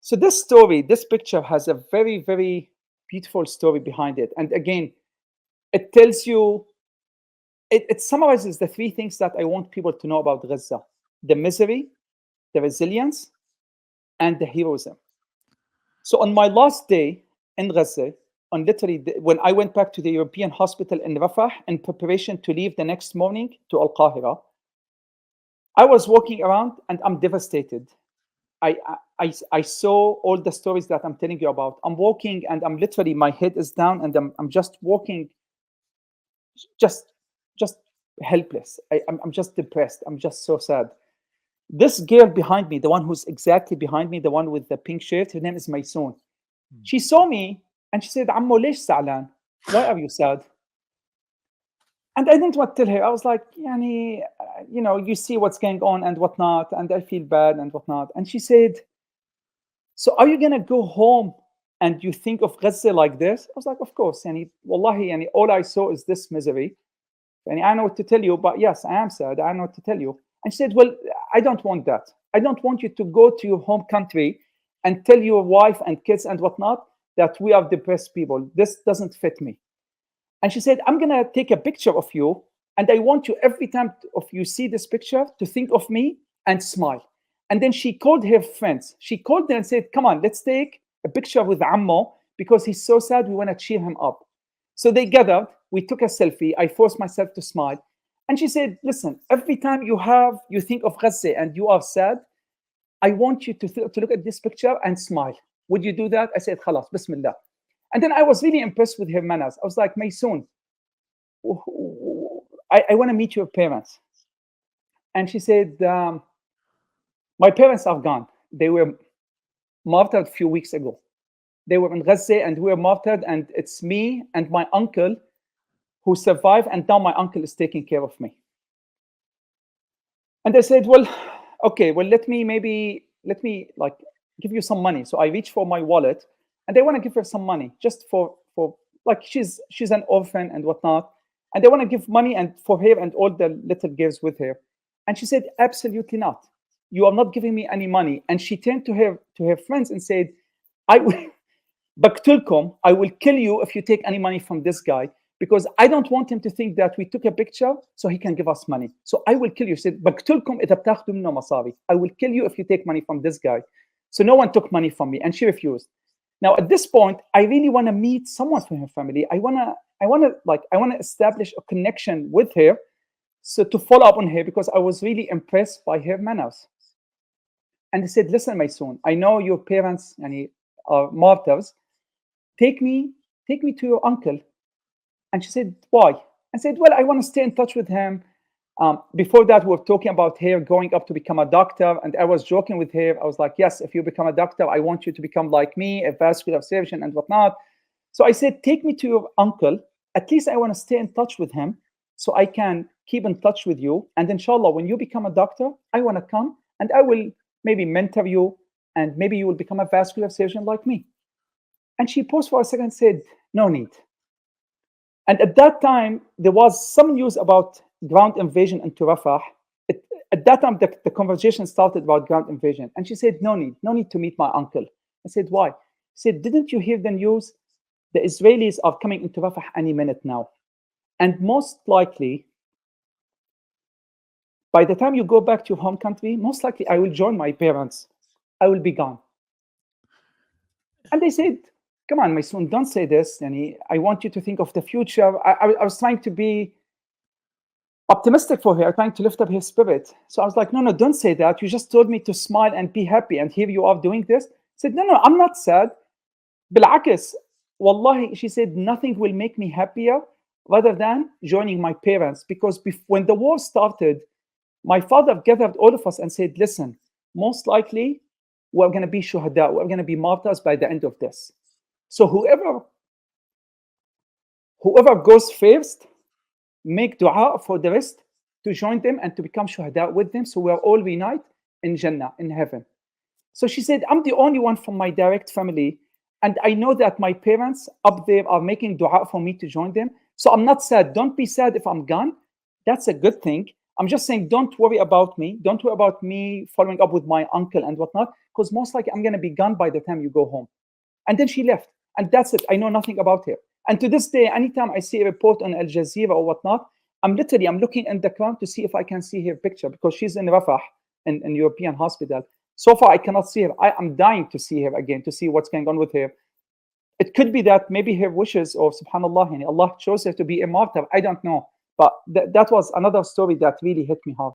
So this story, this picture has a very, very beautiful story behind it. And again, it tells you, it summarizes the three things that I want people to know about Gaza: the misery, the resilience, and the heroism. So on my last day in Gaza, on literally when I went back to the European hospital in Rafah in preparation to leave the next morning to Al Qahira, I was walking around and I'm devastated. I saw all the stories that I'm telling you about. I'm walking and I'm literally, my head is down and I'm just walking, just just helpless. I'm just depressed. I'm just so sad. This girl behind me, the one who's exactly behind me, the one with the pink shirt, her name is Maysoon. She saw me and she said, Ammo, ليش زعلان? Why are you sad? And I didn't want to tell her. I was like, Yani, you see what's going on and whatnot, and I feel bad and whatnot. And she said, so are you going to go home and you think of Gaza like this? I was like, of course. Yani, wallahi, yani, all I saw is this misery. Yani, I know what to tell you, but yes, I am sad. I know what to tell you. And she said, well, I don't want that. I don't want you to go to your home country and tell your wife and kids and whatnot that we are depressed people. This doesn't fit me. And she said, I'm going to take a picture of you. And I want you every time of you see this picture to think of me and smile. And then she called her friends. She called them and said, come on, let's take a picture with Ammo because he's so sad. We want to cheer him up. So they gathered. We took a selfie. I forced myself to smile. And she said, listen, every time you think of Gaza and you are sad, I want you to look at this picture and smile. Would you do that? I said, khalas, bismillah. And then I was really impressed with her manners. I was like, Maysoon, I want to meet your parents. And she said, my parents are gone. They were martyred a few weeks ago. They were in Gaza and we were martyred, and it's me and my uncle who survived, and now my uncle is taking care of me. And I said, well, okay, well, let me like give you some money. So I reached for my wallet and they want to give her some money just for like she's an orphan and whatnot. And they want to give money and for her and all the little girls with her. And she said, absolutely not. You are not giving me any money. And she turned to her friends and said, I will Baktulkum, I will kill you if you take any money from this guy, because I don't want him to think that we took a picture so he can give us money. So I will kill you. She said, Baktulkum إذا بتاخذوا منه مصاري. I will kill you if you take money from this guy. So no one took money from me, and she refused. Now at this point, I really want to meet someone from her family. I want to establish a connection with her, so to follow up on her, because I was really impressed by her manners. And they said, listen, my son, I know your parents are martyrs. Take me to your uncle. And she said, why? I said, well, I want to stay in touch with him. Before that, we were talking about her going up to become a doctor. And I was joking with her. I was like, yes, if you become a doctor, I want you to become like me, a vascular surgeon and whatnot. So I said, take me to your uncle. At least I want to stay in touch with him so I can keep in touch with you. And inshallah, when you become a doctor, I want to come and I will maybe mentor you, and maybe you will become a vascular surgeon like me. And she paused for a second and said, no need. And at that time, there was some news about ground invasion into Rafah. At that time, the conversation started about ground invasion. And she said, no need to meet my uncle. I said, why? She said, didn't you hear the news? The Israelis are coming into Rafah any minute now. And most likely, by the time you go back to your home country, most likely I will join my parents. I will be gone. And they said, come on, my son, don't say this. And I want you to think of the future. I was trying to be optimistic for her, trying to lift up her spirit. So I was like, no, don't say that. You just told me to smile and be happy. And here you are doing this. I said, no, I'm not sad. Bil'akis, wallahi, she said, nothing will make me happier rather than joining my parents. Because when the war started, my father gathered all of us and said, listen, most likely we're going to be shuhada, we're going to be martyrs by the end of this. So whoever goes first, make dua for the rest to join them and to become shuhada with them. So we're all unite in Jannah, in heaven. So she said, I'm the only one from my direct family. And I know that my parents up there are making dua for me to join them. So I'm not sad. Don't be sad if I'm gone. That's a good thing. I'm just saying, don't worry about me. Don't worry about me following up with my uncle and whatnot, because most likely I'm going to be gone by the time you go home. And then she left. And that's it. I know nothing about her. And to this day, anytime I see a report on Al Jazeera or whatnot, I'm looking in the ground to see if I can see her picture, because she's in Rafah, in European hospital. So far, I cannot see her. I'm dying to see her again, to see what's going on with her. It could be that maybe her wishes, or subhanallah, Allah chose her to be a martyr. I don't know. But that was another story that really hit me hard.